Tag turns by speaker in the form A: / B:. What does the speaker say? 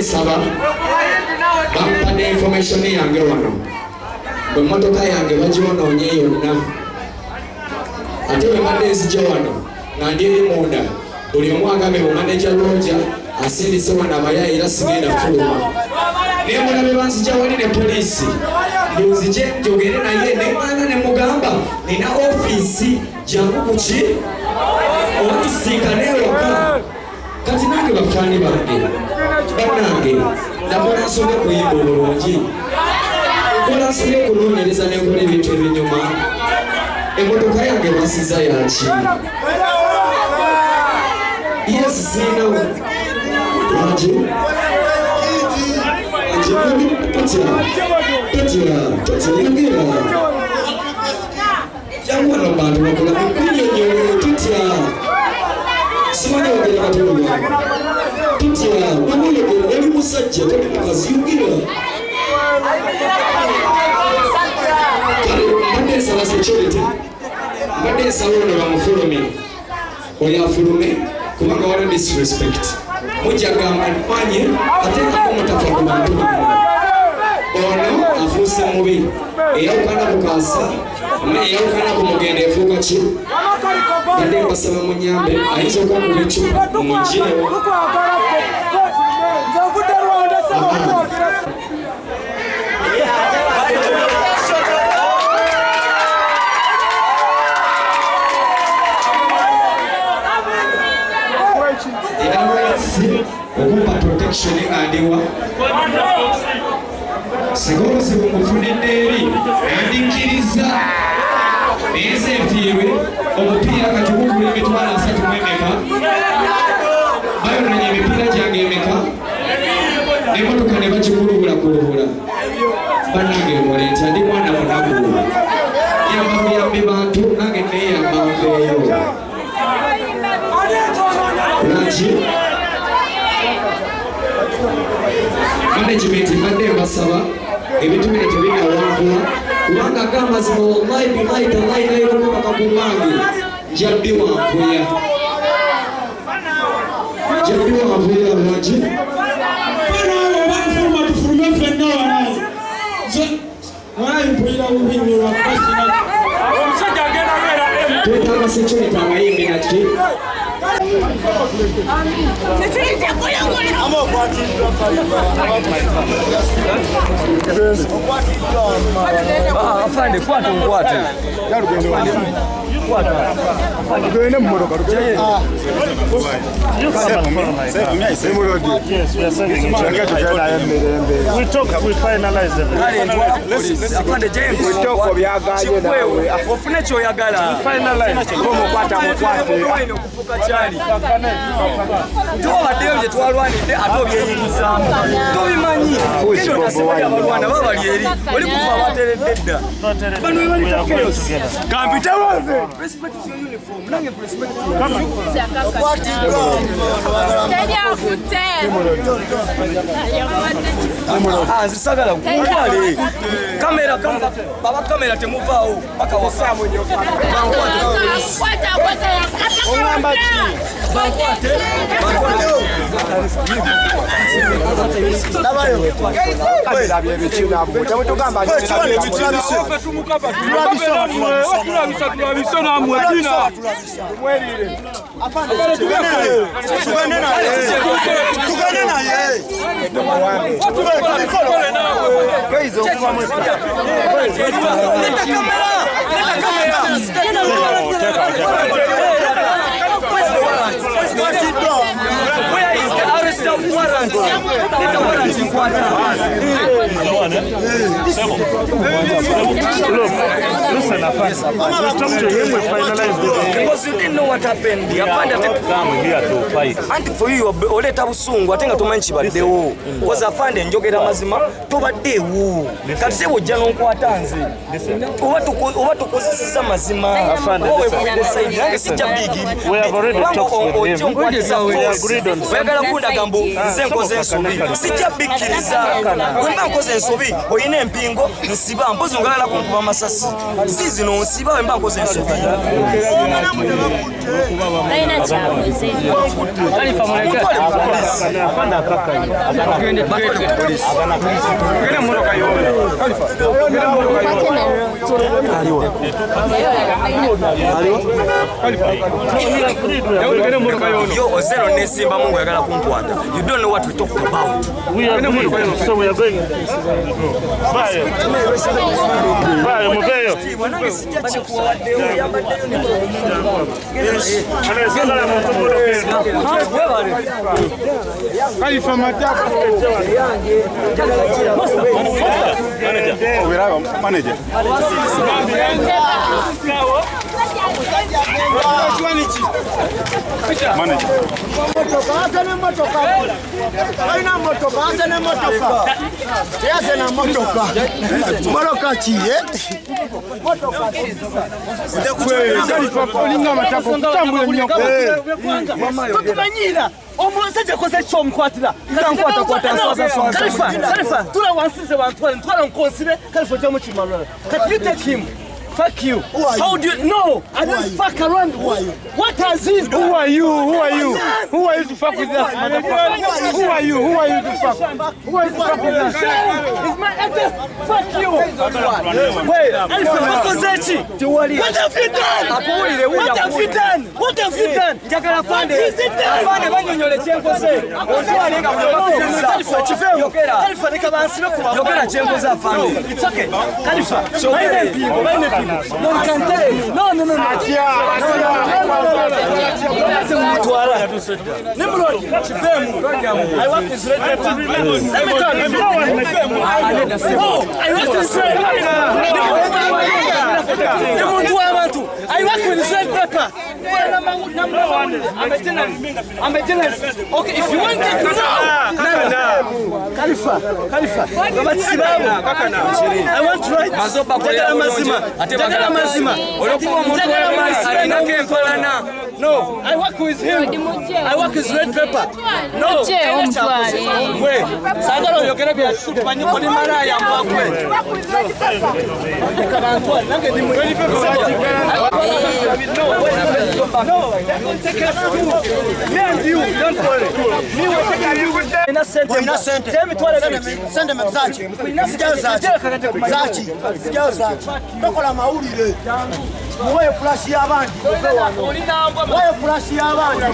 A: Saba bampadde information yange wano bwe motoka yange bagiwonoonye yonna ate bwe mbadde nzija wano nga ndi eri munda buli omu agambe mu manager Roger asindise wano abayayi era sigenda fuluma naye mulabe banzija wali ne poliisi nzije njogere naye nemwana ne mugamba nina ofiisi jangu kuki otusinkane ewaka kati nange bafaani bange bannange nakola nsobye kuyimba obulungi kola nsobye okunoonyereza nenkola ebintu ebinyuma emmotoka yange basiza yaki yes siinawo lwaki totyayogera jangu wano bantu bakola kunyonyo tutya simanyi ogera batoli wange tutya wamuyogera oli musajja toli mukazi yogira kale mbadde nsaba security mbadde nsaba ono bamufulume oyo afulume kubanga waliwo disrespect mujja gamba manye ate ngako mutafa ku bantu ono afuuse mubi eyawukana kukaasa eyawukana ku mugenda efuuka ki badde mbasaba munyambe ayinza okwakuba ecupa mumugirewo okumpa protection ng'andiwa sigolozibu mufunidde eri andikkiriza naye ze nfiirwe omupiira kati gugula emitwalo 3 emeka bayonanya emipiira gyange emeka n'emmotoka ne bagikulubulakulubula bannange mule nti andi mwana munaku yamba buyambi bantu nange neeyamba nveeyo lwaki management mbadde mbasaba ebintu bino tebinawangula kubanga ag'amazima wallahi billahi tallahi nayerokoba kakumange njabbi wanvuya lwaki
B: bakufuluma tufulume ffenna wanayimpulira bubi omusajja agenda beera
A: twetaaga security abayimbi naki
C: afande kwata nkwate
B: tugende mu motoka
C: ofune kyoyagala tobaddeyo gye twalwanidde ate obyeyingizamu tobimanyi abalwana babali eri oli kufa abateredde dda bano webalitakeyosi kampitewoze respect your uniform nange respect nzisagala kukwale kamera baba kamera temuvaawo paka wasamu nyo ongamba ki where is the arrest of warrant? Let the warrant in quarter.
D: Look, listen, we'll talk to him, we'll finalize the thing.
C: Because you didn't know what happened.
D: Come here to fight.
C: And for you, oleta busungu atenga tumanyi kibaddewo was afande njogera mazima tobaddewo kati se bojja n'onkwata nze oba tukozeseza mazima sijja bigiri
D: We have already talked with him. We agreed on
C: oyagala kundaga mbu nze nkoze ensobi sijja bikkiriza bwe mba nkoze ensobi ensobi oyina empingo nsiba mpozi ngalala kunkuba amasasi zizino nsiba wemba nkoze ensobi yo ozero nesimba mungu yagala kunkwata. You don't know what we talk about.
D: So we are going. Bye. Muveyo.
B: Khalifa Matako. Manager.
C: Omusajja koze ky'omukwatira Khalifa tulawansize bantu bali ntwala nkonsire Khalifa ojja mu kimalala kati you take him. Fuck you. How do you know? I don't fuck around. Who are you? What has he done?
B: Who are you? Who are you? Who are you to fuck with us, motherfucker? Who are you? Who are you to fuck? Who are you to fuck with us?
C: It's my address. Fuck you. Wait, what have you done? What have you done? What have you done? Njagala fande. Fande banyonyole chenkoze. Khalifa ne kabansibe kuba. Yogera chenkoze afande. It's okay. Khalifa. No, you can tell me. No. Nimrod, Chifemu. I work with Red Pepper. Let me tell you. Oh, I work with Red Pepper. I work with Red Pepper. I'm a journalist. Okay, if you want it, no. Khalifa. I want right. No, I work with him. I work with Red Pepper. No. Wait. Sagalo yogera bya shoot banyu kodi mara ya mbakwe. No. Take us through. You don't worry. Me will take you with them. Innocent. Tell me send them Zachi. Zachi. Tokola maulire. Wewe flash ya bandi. Wewe flash ya bandi.